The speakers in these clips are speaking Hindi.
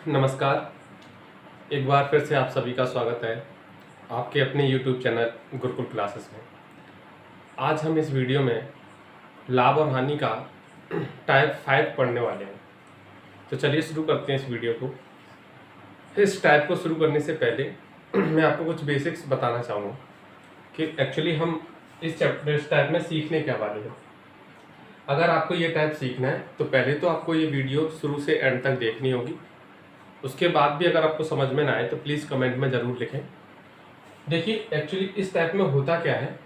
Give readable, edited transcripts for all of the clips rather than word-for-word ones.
नमस्कार। एक बार फिर से आप सभी का स्वागत है आपके अपने YouTube चैनल गुरुकुल क्लासेस में। आज हम इस वीडियो में लाभ और हानि का टाइप 5 पढ़ने वाले हैं। तो चलिए शुरू करते हैं इस वीडियो को। इस टाइप को शुरू करने से पहले मैं आपको कुछ बेसिक्स बताना चाहूँगा कि एक्चुअली हम इस टाइप में सीखने क्या वाले हैं। अगर आपको ये टाइप सीखना है तो पहले तो आपको ये वीडियो शुरू से एंड तक देखनी होगी। उसके बाद भी अगर आपको समझ में ना आए तो प्लीज़ कमेंट में ज़रूर लिखें। देखिए एक्चुअली इस टाइप में होता क्या है,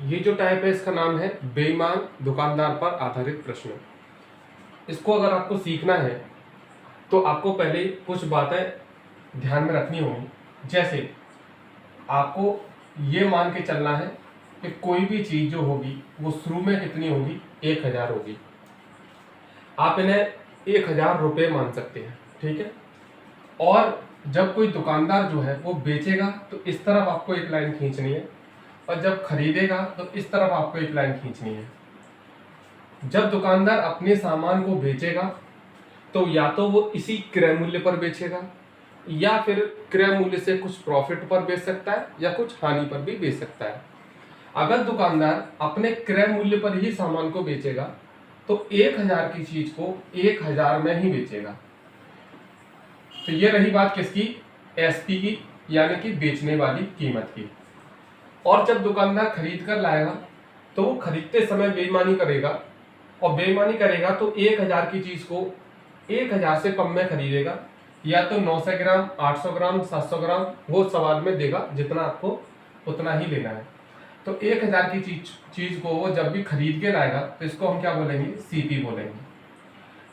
ये जो टाइप है इसका नाम है बेईमान दुकानदार पर आधारित प्रश्न। इसको अगर आपको सीखना है तो आपको पहले कुछ बातें ध्यान में रखनी होंगी। जैसे आपको ये मान के चलना है कि कोई भी चीज़ जो होगी वो शुरू में कितनी होगी, 1000 होगी। आप इन्हें 1000 रुपये मान सकते हैं, ठीक है। और जब कोई दुकानदार जो है वो बेचेगा तो इस तरफ आपको एक लाइन खींचनी है, और जब खरीदेगा तो इस तरफ आपको एक लाइन खींचनी है। जब दुकानदार अपने सामान को बेचेगा तो या तो वो इसी क्रय मूल्य पर बेचेगा या फिर क्रय मूल्य से कुछ प्रॉफिट पर बेच सकता है या कुछ हानि पर भी बेच सकता है। अगर दुकानदार अपने क्रय मूल्य पर ही सामान को बेचेगा तो 1000 की चीज को 1000 में ही बेचेगा। तो ये रही बात किसकी, एसपी की, यानी कि बेचने वाली कीमत की। और जब दुकानदार खरीद कर लाएगा तो वो खरीदते समय बेईमानी करेगा, और बेईमानी करेगा तो 1000 की चीज को 1000 से कम में खरीदेगा, या तो 900 ग्राम, 800 ग्राम, 700 ग्राम, वो सवाल में देगा, जितना आपको उतना ही लेना है। तो 1000 की चीज को वो जब भी खरीद के लाएगा तो इसको हम क्या बोलेंगे, सीपी बोलेंगे।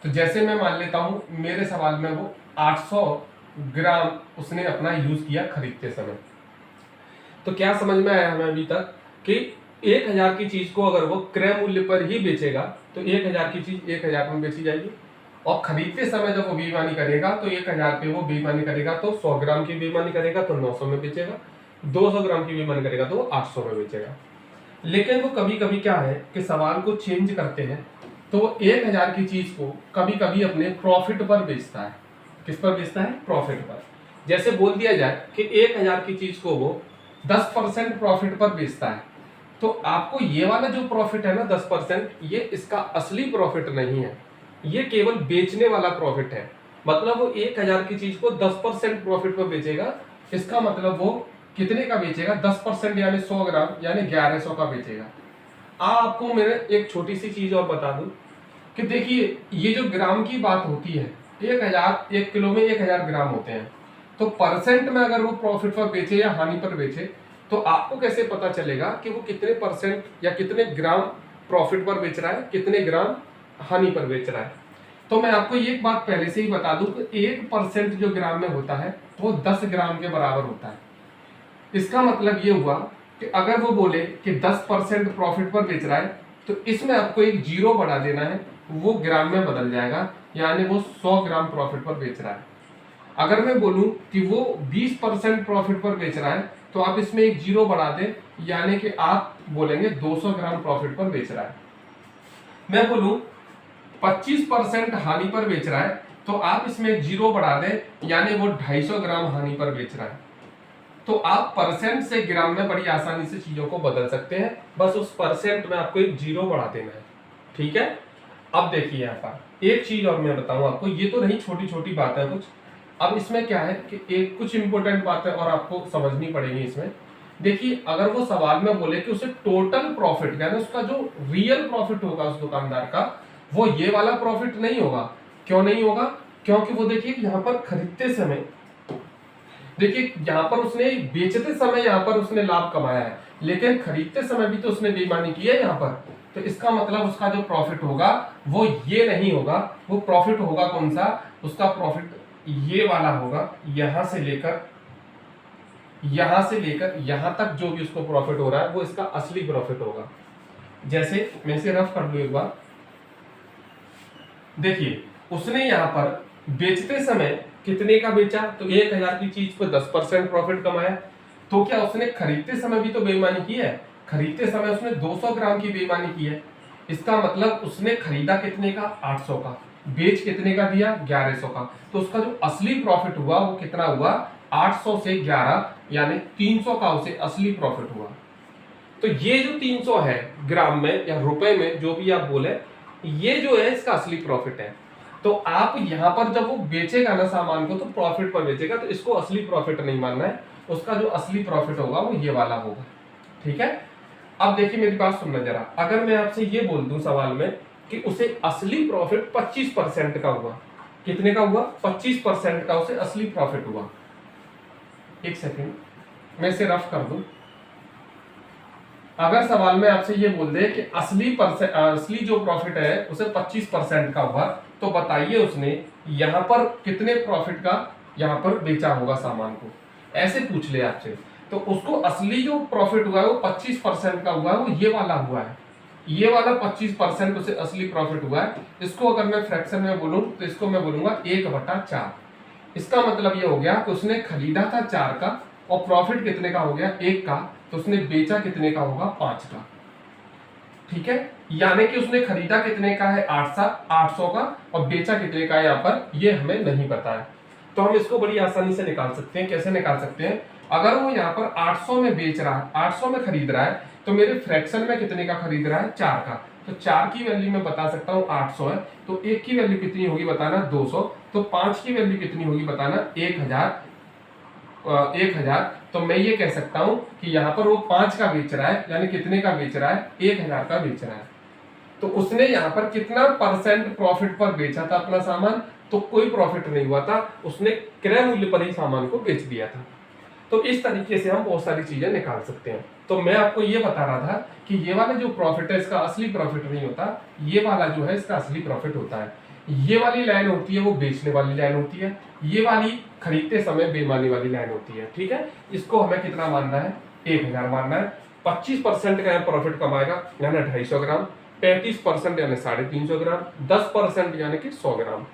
तो जैसे मैं मान लेता हूं मेरे सवाल में वो 800 ग्राम उसने अपना यूज किया खरीदते समय। तो क्या समझ में आया हमें अभी तक कि 1000 की चीज को अगर वो क्रय मूल्य पर ही बेचेगा तो 1000 की चीज 1000 में बेची जाएगी, और खरीदते समय जब वो बेईमानी करेगा तो 1000 पे वो बेईमानी करेगा तो 100 ग्राम की बेईमानी करेगा तो 900 में बेचेगा, 200 ग्राम की बेईमानी करेगा तो 800 में बेचेगा। लेकिन वो कभी कभी क्या है कि सवाल को चेंज करते हैं, तो वो 1000 की चीज को कभी कभी अपने प्रॉफिट पर बेचता है। किस पर बेचता है, प्रॉफिट पर। जैसे बोल दिया जाए कि 1000 की चीज को वो 10% प्रॉफिट पर बेचता है, तो आपको ये वाला जो प्रॉफिट है ना 10%, ये इसका असली प्रॉफिट नहीं है, ये केवल बेचने वाला प्रॉफिट है। मतलब वो 1000 की चीज को 10% प्रॉफिट पर बेचेगा। इसका मतलब वो कितने का बेचेगा, 10% यानी 100 ग्राम यानी 1100 का बेचेगा। आपको मैं एक छोटी सी चीज और बता दूं कि देखिए ये जो ग्राम की बात होती है, 1 किलो में 1000 ग्राम होते हैं। तो परसेंट में अगर वो प्रॉफिट पर बेचे या हानि पर बेचे तो आपको कैसे पता चलेगा कि वो कितने परसेंट या कितने ग्राम प्रॉफिट पर बेच रहा है, कितने ग्राम हानि पर बेच रहा है। तो मैं आपको एक बात पहले से ही बता दूं कि 1% जो ग्राम में होता है वो 10 ग्राम के बराबर होता है। इसका मतलब ये हुआ कि अगर वो बोले कि 10% प्रॉफिट पर बेच रहा है तो इसमें आपको एक जीरो बढ़ा देना है, वो ग्राम में बदल जाएगा, यानी वो 100 ग्राम प्रॉफिट पर बेच रहा है। अगर मैं बोलूं कि वो 20% प्रॉफिट पर बेच रहा है तो आप इसमें एक जीरो बढ़ा दें, यानी कि आप बोलेंगे 200 ग्राम प्रॉफिट पर बेच रहा है। मैं बोलूं 25% हानि पर बेच रहा है तो आप इसमें एक जीरो बढ़ा दें, यानी वो 250 ग्राम हानि पर बेच रहा है। तो आप परसेंट से ग्राम में बड़ी आसानी से चीजों को बदल सकते हैं, बस उस परसेंट में आपको एक जीरो बढ़ा देना है, ठीक है। अब देखिए यहाँ पर एक चीज और मैं बताऊं आपको, ये तो नहीं छोटी छोटी बात है कुछ। अब इसमें क्या है कि एक कुछ इंपॉर्टेंट बातें और आपको समझनी पड़ेगी इसमें। देखिए अगर वो सवाल में बोले कि उसे टोटल प्रॉफिट यानी उसका जो रियल प्रॉफिट होगा उस दुकानदार का, वो ये वाला प्रॉफिट नहीं होगा। क्यों नहीं होगा, क्योंकि वो देखिए यहाँ पर खरीदते समय, देखिए यहाँ पर उसने बेचते समय यहाँ पर उसने लाभ कमाया है, लेकिन खरीदते समय भी तो उसने बेईमानी की है यहाँ पर। तो इसका मतलब उसका जो प्रॉफिट होगा वो ये नहीं होगा, वो प्रॉफिट होगा कौन सा, उसका प्रॉफिट ये वाला होगा, यहां से लेकर यहां तक जो भी उसको प्रॉफिट हो रहा है वो इसका असली प्रॉफिट होगा। जैसे मैं इसे रफ कर लूं एक बार। देखिए उसने यहां पर बेचते समय कितने का बेचा, तो 1000 की चीज पर 10% प्रॉफिट कमाया। तो क्या उसने खरीदते समय भी तो बेईमानी की है, खरीदते समय उसने 200 ग्राम की बेईमानी की है। इसका मतलब उसने खरीदा कितने का, 800 का। बेच कितने का दिया, 1100 का, तो उसका जो असली प्रॉफिट हुआ वो कितना हुआ, 800 से 11 यानी 300 का उसे असली प्रॉफिट हुआ। तो ये जो 300 है ग्राम में या रुपए में, जो भी आप बोले, ये जो है इसका असली प्रॉफिट है। तो आप यहां पर जब वो बेचेगा ना सामान को, तो प्रॉफिट पर बेचेगा, तो इसको असली प्रॉफिट नहीं मानना है, उसका जो असली प्रॉफिट होगा वो ये वाला होगा। ठीक है, अब देखिए मेरी बात सुनना जरा, अगर मैं आपसे ये बोल दूं सवाल में कि उसे असली प्रॉफिट 25% का हुआ, कितने का हुआ, 25% का उसे असली प्रॉफिट हुआ। एक सेकेंड मैं इसे रफ कर दूं। अगर सवाल में आपसे ये बोल दे कि असली जो प्रॉफिट है उसे 25% का हुआ, तो बताइए उसने यहां पर कितने प्रॉफिट का यहां पर बेचा होगा सामान को, ऐसे पूछ ले आपसे, तो उसको असली जो प्रॉफिट हुआ है वो 25% का हुआ है, वो ये वाला हुआ है, ये वाला 25% उसे असली प्रॉफिट हुआ है। इसको अगर मैं फ्रैक्शन में बोलूं तो इसको मैं बोलूंगा 1/4। इसका मतलब ये हो गया कि उसने खरीदा था 4 का और प्रॉफिट कितने का हो गया, 1 का, तो उसने बेचा कितने का होगा, 5 का। ठीक है, यानी कि उसने खरीदा कितने का है, 800 का, और बेचा कितने का है यहाँ पर ये हमें नहीं पता है। तो हम इसको बड़ी आसानी से निकाल सकते हैं। कैसे निकाल सकते हैं, अगर वो यहाँ पर 800 में बेच रहा है, 800 में खरीद रहा है, तो मेरे फ्रैक्शन में कितने का खरीद रहा है, 4 का, तो 4 की वैल्यू मैं बता सकता हूँ 800 है, तो 1 की वैल्यू कितनी होगी बताना, 200, तो 5 की वैल्यू कितनी होगी बताना, 1000। तो मैं ये कह सकता हूं कि यहाँ पर वो 5 का बेच रहा है, यानी कितने का बेच रहा है, 1000 का बेच रहा है। तो उसने यहाँ पर कितना % प्रॉफिट पर बेचा था अपना सामान, तो कोई प्रॉफिट नहीं हुआ था, उसने क्रय मूल्य पर ही सामान को बेच दिया था। तो इस तरीके से हम बहुत सारी चीजें निकाल सकते हैं। तो मैं आपको ये बता रहा था कि ये वाला जो प्रॉफिट है इसका असली प्रॉफिट नहीं होता, ये वाला जो है इसका असली प्रॉफिट होता है। ये वाली लाइन होती है वो बेचने वाली लाइन होती है, ये वाली खरीदते समय बेईमानी वाली लाइन होती है। ठीक है, इसको हमें कितना मानना है, 1000 मानना है। 25% का प्रॉफिट कमाएगा यानी 250 ग्राम, 35% यानी 350 ग्राम, 10% यानी कि 100 ग्राम।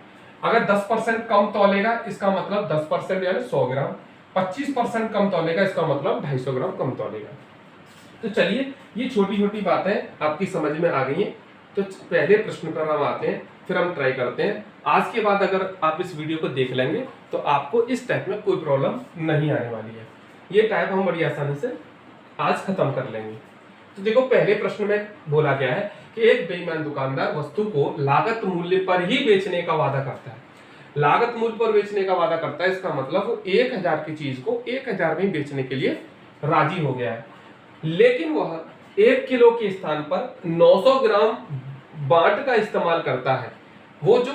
अगर 10% कम तौलेगा इसका मतलब 10% यानी 100 ग्राम, 25% कम तौलेगा इसका मतलब 250 ग्राम कम तौलेगा। तो चलिए ये छोटी छोटी बातें आपकी समझ में आ गई हैं। तो पहले प्रश्न पर हम आते हैं, फिर हम ट्राई करते हैं। आज के बाद अगर आप इस वीडियो को देख लेंगे तो आपको इस टाइप में कोई प्रॉब्लम नहीं आने वाली है। ये टाइप हम बड़ी आसानी से आज खत्म कर लेंगे। तो देखो पहले प्रश्न में बोला गया है कि एक बेईमान दुकानदार वस्तु को लागत मूल्य पर ही बेचने का वादा करता है। लागत मूल्य पर बेचने का वादा करता है, इसका मतलब वो 1000 की चीज को 1000 में बेचने के लिए राजी हो गया है, लेकिन वह 1 किलो के स्थान पर 900 ग्राम बाट का इस्तेमाल करता है। वो जो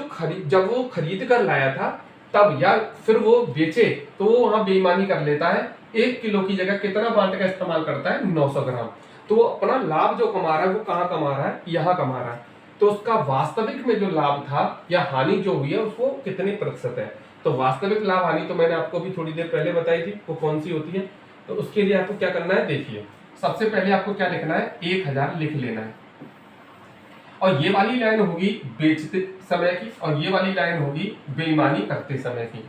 जब वो खरीद कर लाया था तब या फिर वो बेचे तो वो वहां बेईमानी कर लेता है, 1 किलो की जगह कितना बाट का इस्तेमाल करता है, 900 ग्राम। तो वो अपना लाभ जो कमा रहा है वो कहाँ कमा रहा है, यहाँ कमा रहा है। तो उसका वास्तविक में जो लाभ था या हानि जो हुई है उसको कितने प्रतिशत है। तो वास्तविक लाभ हानि तो मैंने आपको भी थोड़ी देर पहले बताई थी, वो कौन सी होती है। तो उसके लिए आपको क्या करना है, देखिए सबसे पहले आपको क्या लिखना है, 1000 लिख लेना है, और ये वाली लाइन होगी बेचते समय की और ये वाली लाइन होगी बेईमानी करते समय की।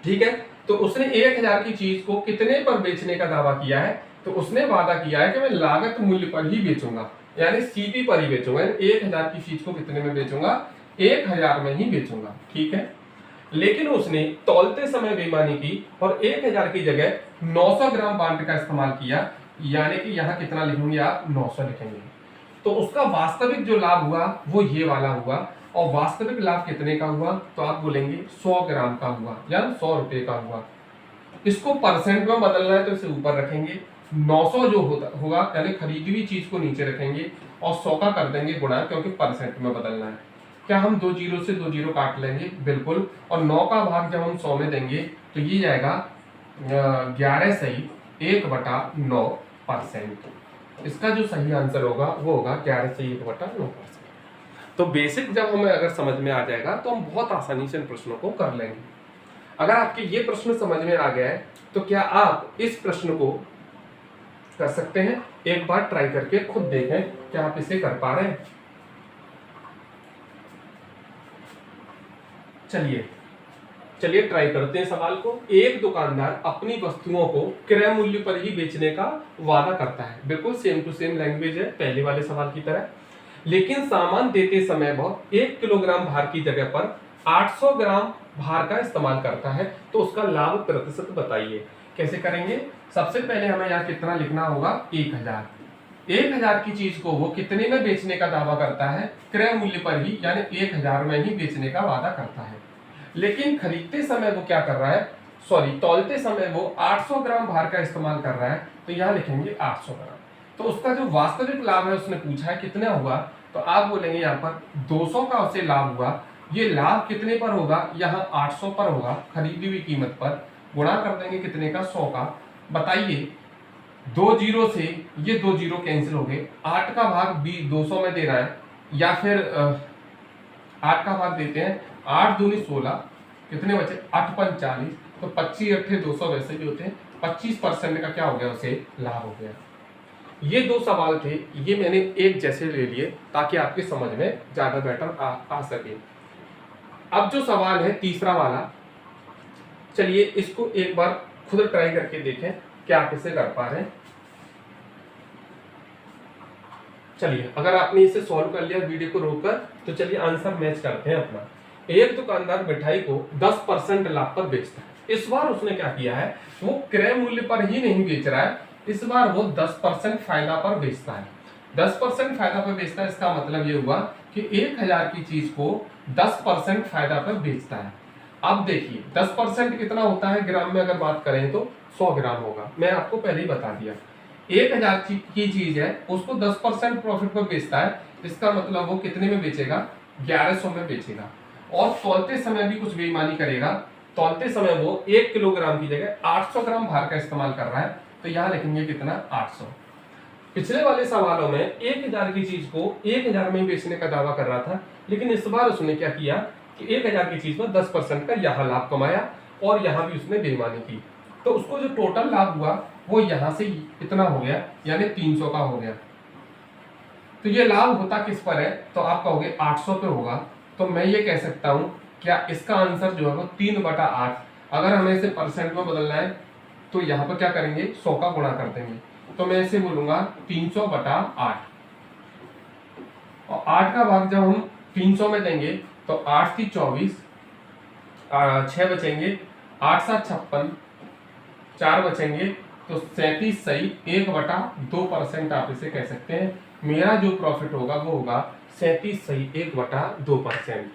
ठीक है, तो उसने 1000 की चीज को कितने पर बेचने का दावा किया है, तो उसने वादा किया है कि मैं लागत मूल्य पर ही बेचूंगा, यानी सीपी पर ही बेचूंगा। 1000 की चीज को कितने में बेचूंगा, 1000 में ही बेचूंगा। ठीक है, लेकिन उसने तौलते समय बेईमानी की और 1000 की जगह 900 ग्राम बाट का इस्तेमाल किया, यानी कि यहाँ कितना लिखेंगे आप, 900 लिखेंगे। तो उसका वास्तविक जो लाभ हुआ वो ये वाला हुआ, और वास्तविक लाभ कितने का हुआ, तो आप बोलेंगे 100 ग्राम का हुआ या 100 रुपए का हुआ। इसको परसेंट में बदलना है तो इसे ऊपर रखेंगे, 900 जो होगा यानी खरीदी हुई चीज को नीचे रखेंगे और 100 का कर देंगे गुणा, क्योंकि परसेंट में बदलना है। क्या हम 2 जीरो से 2 जीरो काट लेंगे, बिल्कुल, और 9 का भाग जब हम 100 में देंगे तो ये जाएगा 11 सही 1/9%। इसका जो सही आंसर होगा वो होगा 11 से 1/9%। तो बेसिक जब हमें अगर समझ में आ जाएगा तो हम बहुत आसानी से इन प्रश्नों को कर लेंगे। अगर आपके ये प्रश्न समझ में आ गया है तो क्या आप इस प्रश्न को कर सकते हैं, एक बार ट्राई करके खुद देखें क्या आप इसे कर पा रहे हैं। चलिए ट्राई करते हैं सवाल को। एक दुकानदार अपनी वस्तुओं को क्रय मूल्य पर ही बेचने का वादा करता है, बिल्कुल सेम टू सेम लैंग्वेज है पहले वाले सवाल की तरह। लेकिन सामान देते समय वह 1 किलोग्राम भार की जगह पर 800 ग्राम भार का इस्तेमाल करता है, तो उसका लाभ प्रतिशत बताइए। कैसे करेंगे? सबसे पहले हमें यहाँ कितना लिखना होगा? 1000। 1000 की चीज को वो कितने में बेचने का दावा करता है? क्रय मूल्य पर ही, यानी 1000 में ही बेचने का वादा करता है। लेकिन खरीदते समय वो क्या कर रहा है? तौलते समय वो 800 ग्राम भार का इस्तेमाल कर रहा है, तो यहाँ लिखेंगे 800 ग्राम। तो उसका जो वास्तविक लाभ है उसने पूछा है कितना हुआ, तो आप बोलेंगे यहाँ पर 200 का उसे लाभ हुआ। ये लाभ कितने पर होगा? यहाँ 800 पर होगा, खरीदी हुई कीमत पर। गुणा कर देंगे कितने का? 100 का। बताइए, 2 जीरो से ये 2 जीरो कैंसिल हो गए। 8 का भाग 200 में दे रहा है, या फिर 8 का भाग देते हैं, 8 दूनी 16, कितने बचे? 8 पंच 40, तो 25 अट्ठे 200 वैसे भी होते हैं। 25% का क्या हो गया? उसे लाभ हो गया। ये 2 सवाल थे, ये मैंने एक जैसे ले लिए ताकि आपकी समझ में ज्यादा बेटर आ सके। अब जो सवाल है तीसरा वाला, चलिए इसको एक बार खुद ट्राई करके देखें क्या आप इसे कर पा रहे हैं। चलिए, अगर आपने इसे सॉल्व कर लिया वीडियो को रोककर, तो चलिए आंसर मैच करते हैं अपना। एक दुकानदार मिठाई को 10% लाभ पर बेचता है। इस बार उसने क्या किया है? वो क्रय मूल्य पर ही नहीं बेच रहा है, इस बार वो 10% फायदा पर बेचता है। 10% फायदा पर बेचता है, इसका मतलब ये हुआ कि 1000 की चीज को 10% फायदा पर बेचता है। अब देखिए 10% कितना होता है ग्राम में? अगर बात करें तो 100 ग्राम होगा। मैं आपको पहले ही बता दिया। 1000 की चीज है, उसको 10% प्रॉफिट पर बेचता है, इसका मतलब वो कितने में बेचेगा? 1100 में बेचेगा। और तौलते समय भी कुछ बेईमानी करेगा। तौलते समय वो 1 किलोग्राम की जगह 800 ग्राम भार का इस्तेमाल कर रहा है, तो यहाँ लिखेंगे कितना? 800। पिछले वाले सवालों में 1000 की चीज को 1000 में बेचने का दावा कर रहा था, लेकिन इस बार उसने क्या किया कि 1000 की चीज पर 10% का यहाँ लाभ कमाया, और यहाँ भी उसने बेईमानी की। तो उसको जो टोटल लाभ हुआ वो यहाँ से इतना हो गया, यानी 300 का हो गया। तो ये लाभ होता किस पर है? तो आप कहोगे 800 पे होगा। तो मैं ये कह सकता हूँ, क्या इसका आंसर जो है वो 3/8। अगर हमें इसे परसेंट में बदलना है तो यहाँ पर क्या करेंगे? 100 का गुणा कर देंगे। तो मैं इसे बोलूंगा 300/8। और 8 का भाग जब हम 300 में देंगे तो 8 थी 24, 6 बचेंगे, 8 7 56, 4 बचेंगे, तो 37 सही 1/2% आप इसे कह सकते हैं। मेरा जो प्रॉफिट होगा वो होगा 37 सही 1/2%।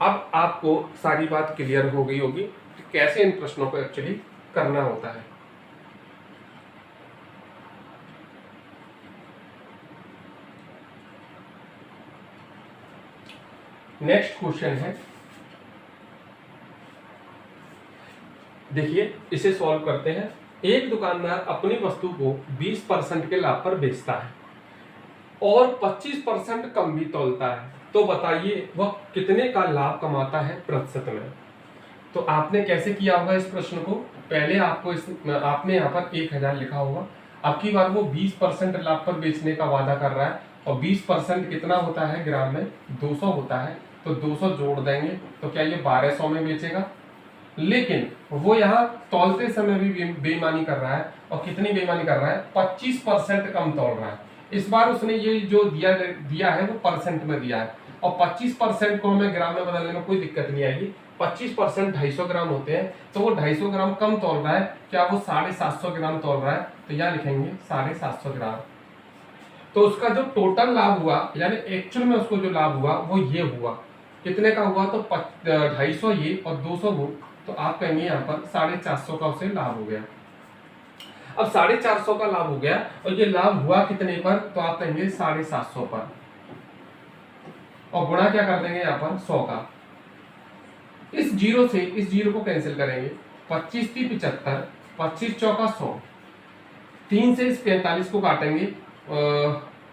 अब आपको सारी बात क्लियर हो गई होगी कि कैसे इन प्रश्नों को एक्चुअली करना होता है। नेक्स्ट क्वेश्चन है, देखिए इसे सॉल्व करते हैं। एक दुकानदार अपनी वस्तु को 20% के लाभ पर बेचता है और 25% कम भी तौलता है, तो बताइए वह कितने का लाभ कमाता है प्रतिशत में? तो आपने कैसे किया होगा इस प्रश्न को? पहले आपको आपने यहाँ पर 1000 लिखा होगा। अब की बार वो 20% लाभ पर बेचने का वादा कर रहा है, और 20% कितना होता है ग्राम में? 200 होता है, तो 200 जोड़ देंगे, तो क्या ये 1200 में बेचेगा? लेकिन वो यहाँ तौलते समय भी बेईमानी कर रहा है, और कितनी बेईमानी कर रहा है? 25% कम तौल रहा है। इस बार उसने ये जो दिया है वो परसेंट में दिया है, और 25% को हमें ग्राम में बदलने में कोई दिक्कत नहीं आएगी। 25% 250 ग्राम होते हैं, तो वो 250 ग्राम कम तौल रहा है। क्या वो 750 ग्राम तौल रहा है? तो यहाँ लिखेंगे 750 ग्राम। तो उसका जो टोटल लाभ हुआ, यानी एक्चुअल में उसको जो लाभ हुआ वो ये हुआ। कितने का हुआ? तो 250 ये और 200 वो, तो आप कहेंगे यहाँ पर 450 का उसे लाभ हो गया। अब 450 का लाभ हो गया, और ये लाभ हुआ कितने पर? तो आप कहेंगे 750 पर, और गुणा क्या कर देंगे यहाँ पर? 100 का। इस जीरो से इस जीरो को कैंसिल करेंगे। 25 थी 75, 25 चौका 100, 3 से इस 45 को काटेंगे,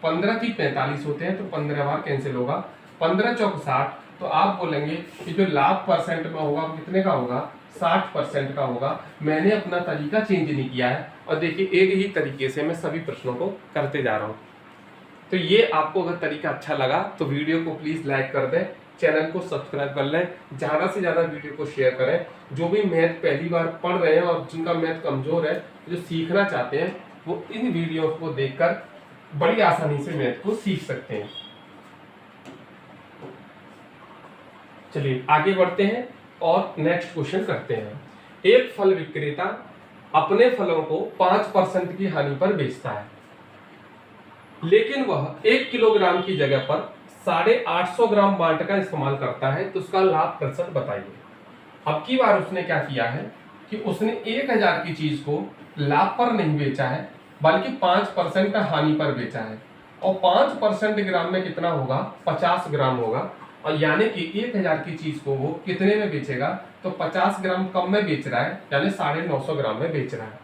15 थी 45 होते हैं, तो 15 बार कैंसिल होगा। 15 चौक 60, तो आप बोलेंगे कि जो लाभ परसेंट में होगा वो कितने का होगा? 60% का होगा। मैंने अपना तरीका चेंज नहीं किया है, और देखिए एक ही तरीके से मैं सभी प्रश्नों को करते जा रहा हूँ। तो ये आपको अगर तरीका अच्छा लगा तो वीडियो को प्लीज लाइक कर दें, चैनल को सब्सक्राइब कर लें, ज़्यादा से ज़्यादा वीडियो को शेयर करें। जो भी मैथ पहली बार पढ़ रहे हैं और जिनका मैथ कमज़ोर है, जो सीखना चाहते हैं, वो इन वीडियो को देखकर बड़ी आसानी से मैथ को सीख सकते हैं। चलिए आगे बढ़ते हैं और नेक्स्ट क्वेश्चन करते हैं। एक फल विक्रेता अपने फलों को 5% की हानि पर बेचता है, लेकिन वह 1 किलोग्राम की जगह पर 850 ग्राम बाट का इस्तेमाल करता है, तो उसका लाभ प्रतिशत बताइए। अब की बार उसने क्या किया है कि उसने 1000 की चीज को लाभ पर नहीं बेचा है, बल्कि 5% का हानि पर बेचा है। और 5% ग्राम में कितना होगा? 50 ग्राम होगा। और यानी कि 1000 की चीज को वो कितने में बेचेगा? तो 50 ग्राम कम में बेच रहा है, यानी 950 ग्राम में बेच रहा है।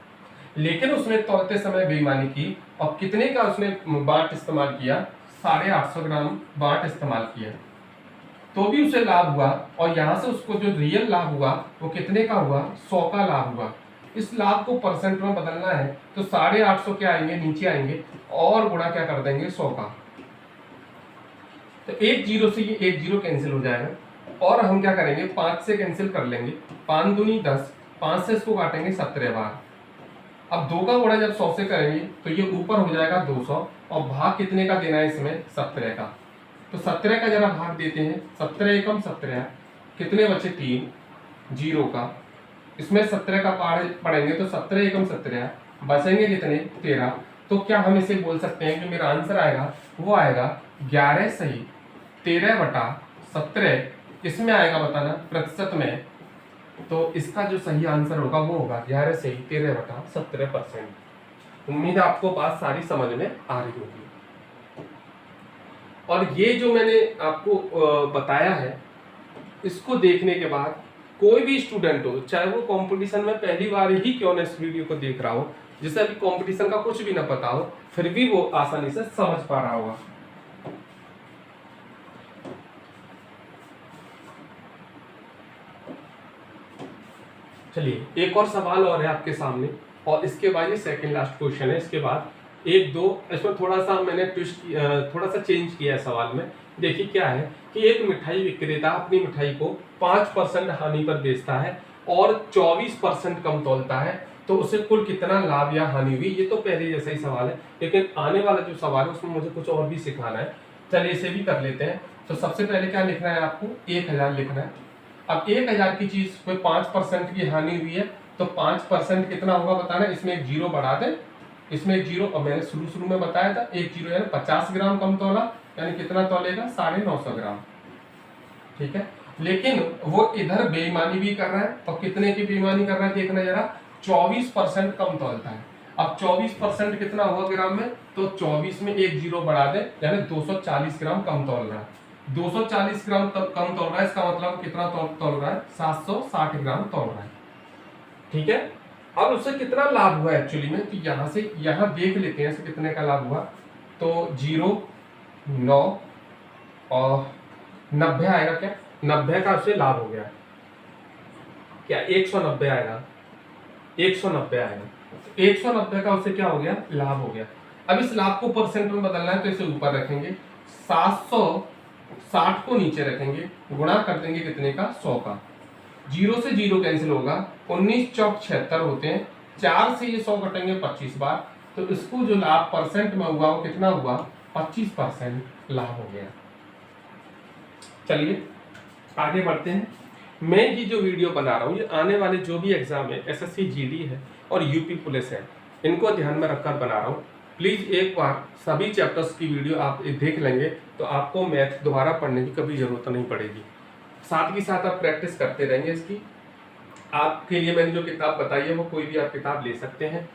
लेकिन उसने तोड़ते समय बेईमानी की और कितने का उसने बाट इस्तेमाल किया? 850 ग्राम बाट इस्तेमाल किया, तो भी उसे लाभ हुआ। और यहां से उसको जो रियल लाभ हुआ वो कितने का हुआ? 100 का लाभ हुआ। इस लाभ को परसेंट में बदलना है तो 850 क्या आएंगे? नीचे आएंगे और गुणा क्या कर देंगे? 100 का। तो एक जीरो से ये एक जीरो कैंसिल हो जाएगा और हम क्या करेंगे? 5 से कैंसिल कर लेंगे। 5 दूनी 10, 5 से इसको काटेंगे 17 बार। अब 2 का गुणा जब 100 से करेंगे तो ये ऊपर हो जाएगा 200 और भाग कितने का देना है इसमें? 17 का। तो 17 का जरा भाग देते हैं। 17 एकम 17, कितने बचे? 3 जीरो का। इसमें 17 का पढ़ेंगे तो 17 एकम 17, बचेंगे कितने? 13। तो क्या हम इसे बोल सकते हैं कि मेरा आंसर आएगा वो आएगा 11 सही 13/17। इसमें आएगा बताना प्रतिशत में, तो इसका जो सही आंसर होगा वो होगा 11 सही 13/17%। उम्मीद है आपको बात सारी समझ में आ रही होगी। और ये जो मैंने आपको बताया है, इसको देखने के बाद कोई भी स्टूडेंट हो, चाहे वो कंपटीशन में पहली बार ही क्यों ना इस वीडियो को देख रहा हो, जिसे अभी कंपटीशन का कुछ भी ना पता हो, फिर भी वो आसानी से समझ पा रहा होगा। चलिए एक और सवाल और है आपके सामने, और इसके बाद ये सेकंड लास्ट क्वेश्चन है। इसके बाद एक दो इसमें थोड़ा सा मैंने ट्विस्ट थोड़ा सा चेंज किया है सवाल में। देखिए क्या है कि एक मिठाई विक्रेता अपनी मिठाई को 5% हानि पर बेचता है और 24% कम तोलता है, तो उसे कुल कितना लाभ या हानि हुई? ये तो पहले जैसा ही सवाल है, लेकिन आने वाला जो सवाल है उसमें मुझे कुछ और भी सिखाना है। चलिए इसे भी कर लेते हैं। तो सबसे पहले क्या लिखना है आपको? 1000 लिखना है। अब 1000 की चीज पे 5% की हानि हुई है, तो 5% कितना होगा बताना। इसमें एक जीरो बढ़ा दे, इसमें एक जीरो, और मैंने शुरू में बताया था एक जीरो यानी 50 ग्राम कम तोला, यानी कितना तोलेगा? 950 ग्राम। ठीक है, लेकिन वो इधर बेईमानी भी कर रहा है। और कितने की बेईमानी कर रहा है देखना जरा? 24% कम तोलता है। अब 24% कितना हुआ ग्राम में? तो 24 में एक जीरो बढ़ा दे, यानी 240 ग्राम कम तोल रहा है। 240 ग्राम कम तोल रहा है, इसका मतलब कितना तोल रहा है? 760 ग्राम तोल रहा है। ठीक है, अब उससे कितना लाभ हुआ एक्चुअली में? तो यहां से यहां देख लेते हैं इससे कितने का लाभ हुआ। तो 0, 9 और 90 आएगा क्या? 90 का उससे लाभ हो गया क्या? 190 आएगा, 190 आएगा। 190 का उससे क्या हो गया? लाभ हो गया। अब इस लाभ को परसेंट में बदलना है तो इसे ऊपर रखेंगे, 760 को नीचे रखेंगे, गुणा कर देंगे कितने का? 100 का। जीरो से जीरो कैंसिल होगा, 19 चौक 76 होते हैं, 4 से ये 100 कटेंगे 25 बार, तो इसको जो लाभ परसेंट में हुआ वो कितना हुआ? 25% लाभ हो गया। चलिए आगे बढ़ते हैं। मैं ये जो वीडियो बना रहा हूँ ये आने वाले जो भी एग्जाम है, एसएससी जीडी है और यूपी पुलिस है, इनको ध्यान में रखकर बना रहा हूँ। प्लीज एक बार सभी चैप्टर्स की वीडियो आप देख लेंगे तो आपको मैथ दोबारा पढ़ने की कभी जरूरत नहीं पड़ेगी। साथ ही साथ आप प्रैक्टिस करते रहेंगे इसकी। आपके लिए मैंने जो किताब बताई है वो कोई भी आप किताब ले सकते हैं,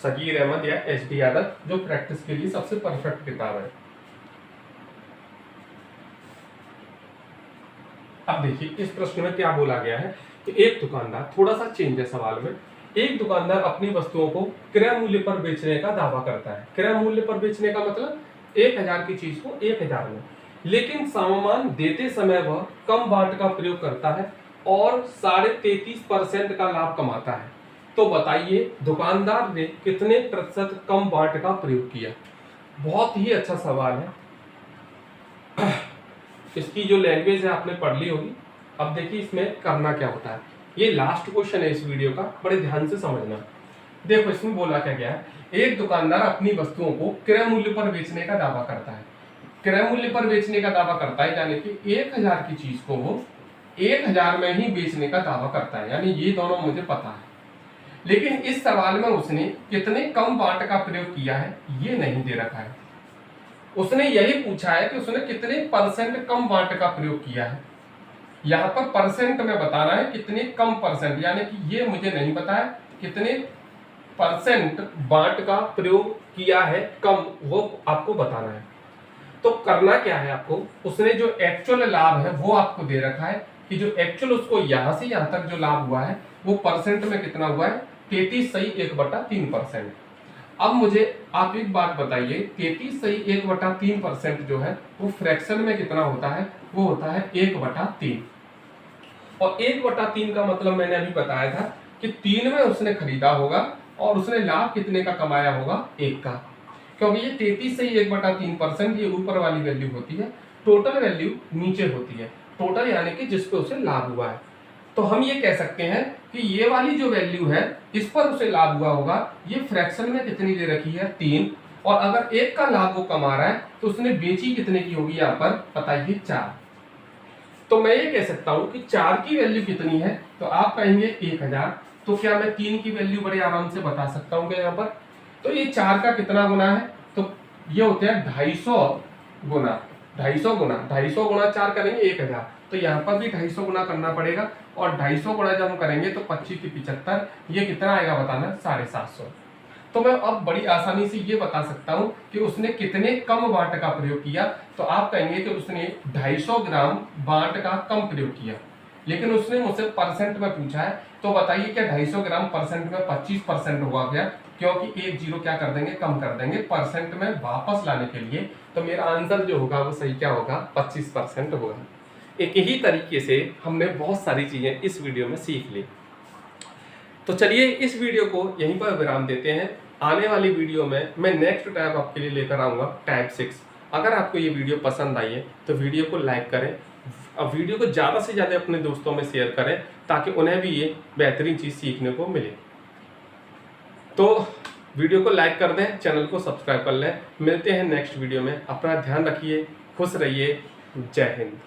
सगीर अहमद या एचडी यादव, जो प्रैक्टिस के लिए सबसे परफेक्ट किताब है। अब देखिए इस प्रश्न में क्या बोला गया है कि एक दुकानदार, थोड़ा सा चेंज है सवाल में, एक दुकानदार अपनी वस्तुओं को क्रय मूल्य पर बेचने का दावा करता है। क्रय मूल्य पर बेचने का मतलब 1000 की चीज को 1000 में, लेकिन सामान देते समय वह कम बाट का प्रयोग करता है और 33.5% का लाभ कमाता है। तो बताइए दुकानदार ने कितने प्रतिशत कम बाट का प्रयोग किया? बहुत ही अच्छा सवाल है। इसकी जो लैंग्वेज है आपने पढ़ ली होगी। अब देखिए इसमें करना क्या होता है, ये लास्ट क्वेश्चन है इस वीडियो का, बड़े ध्यान से समझना। देखो इसमें बोला क्या गया है, एक दुकानदार अपनी वस्तुओं को क्रय मूल्य पर बेचने का दावा करता है। क्रय मूल्य पर बेचने का दावा करता है, यानी कि 1000 की चीज को वो 1000 में ही बेचने का दावा करता है, यानी ये दोनों मुझे पता है। लेकिन इस सवाल में उसने कितने कम वाट का प्रयोग किया है ये नहीं दे रखा है। उसने यही पूछा है कि उसने कितने परसेंट कम वाट का प्रयोग किया है। यहाँ पर परसेंट में बताना है कितने कम परसेंट, यानी कि ये मुझे नहीं पता है कितने परसेंट वाट का प्रयोग किया है कम, वो आपको बताना है। तो करना क्या है आपको, उसने जो एक्चुअल लाभ है वो आपको दे रखा है कि जो एक्चुअल उसको यहां से यहां तक जो लाभ हुआ है वो परसेंट में कितना हुआ है, 33.1/3%। अब मुझे आप एक बात बताइए, 33.1/3% जो है वो फ्रैक्शन में कितना होता है, वो होता है 1/3। और 1/3 का मतलब मैंने अभी बताया था कि 3 में उसने खरीदा होगा और उसने लाभ कितने का कमाया होगा, 1 का। क्योंकि ये 33.1/3% ये ऊपर वाली वैल्यू होती है, टोटल वैल्यू नीचे होती है। टोटल यानी कि जिस पे उसे लाभ हुआ है। तो हम ये कह सकते हैं कि ये वाली जो वैल्यू है इस पर उसे लाभ हुआ होगा, ये फ्रैक्शन में कितनी दे रखी है, 3। और अगर 1 का लाभ वो कमा रहा है तो उसने बेची कितने की होगी, यहाँ पर बताइए 4। तो मैं ये कह सकता हूं कि 4 की वैल्यू कितनी है, तो आप कहेंगे 1000। तो क्या मैं 3 की वैल्यू बड़े आराम से बता सकता हूँ क्या यहाँ पर। तो ये 4 का कितना गुना है, तो ये होते हैं 250 गुना 250 गुना 4 करेंगे 1000। तो यहाँ पर भी 250 गुना करना पड़ेगा, और 250 गुना जब हम करेंगे तो 25 की 75, ये कितना आएगा बताना, 750। तो मैं अब बड़ी आसानी से ये बता सकता हूँ कि उसने कितने कम वाट का प्रयोग किया। तो आप कहेंगे कि उसने 250 ग्राम वाट का कम प्रयोग किया। लेकिन उसने मुझसे परसेंट में पूछा है, तो बताइए क्या 250 ग्राम परसेंट में 25% हुआ क्या, क्योंकि एक जीरो क्या कर देंगे, कम कर देंगे परसेंट में वापस लाने के लिए। तो मेरा आंसर जो होगा वो सही क्या होगा, 25% होगा। एक ही तरीके से हमने बहुत सारी चीजें इस वीडियो में सीख ली। तो चलिए इस वीडियो को यहीं पर विराम देते हैं। आने वाली वीडियो में मैं नेक्स्ट टैब आपके लिए लेकर आऊँगा, टैब 6। अगर आपको ये वीडियो पसंद आई है तो वीडियो को लाइक करें, और वीडियो को ज़्यादा से ज़्यादा अपने दोस्तों में शेयर करें ताकि उन्हें भी ये बेहतरीन चीज़ सीखने को मिले। तो वीडियो को लाइक कर दें, चैनल को सब्सक्राइब कर लें। मिलते हैं नेक्स्ट वीडियो में। अपना ध्यान रखिए, खुश रहिए। जय हिंद।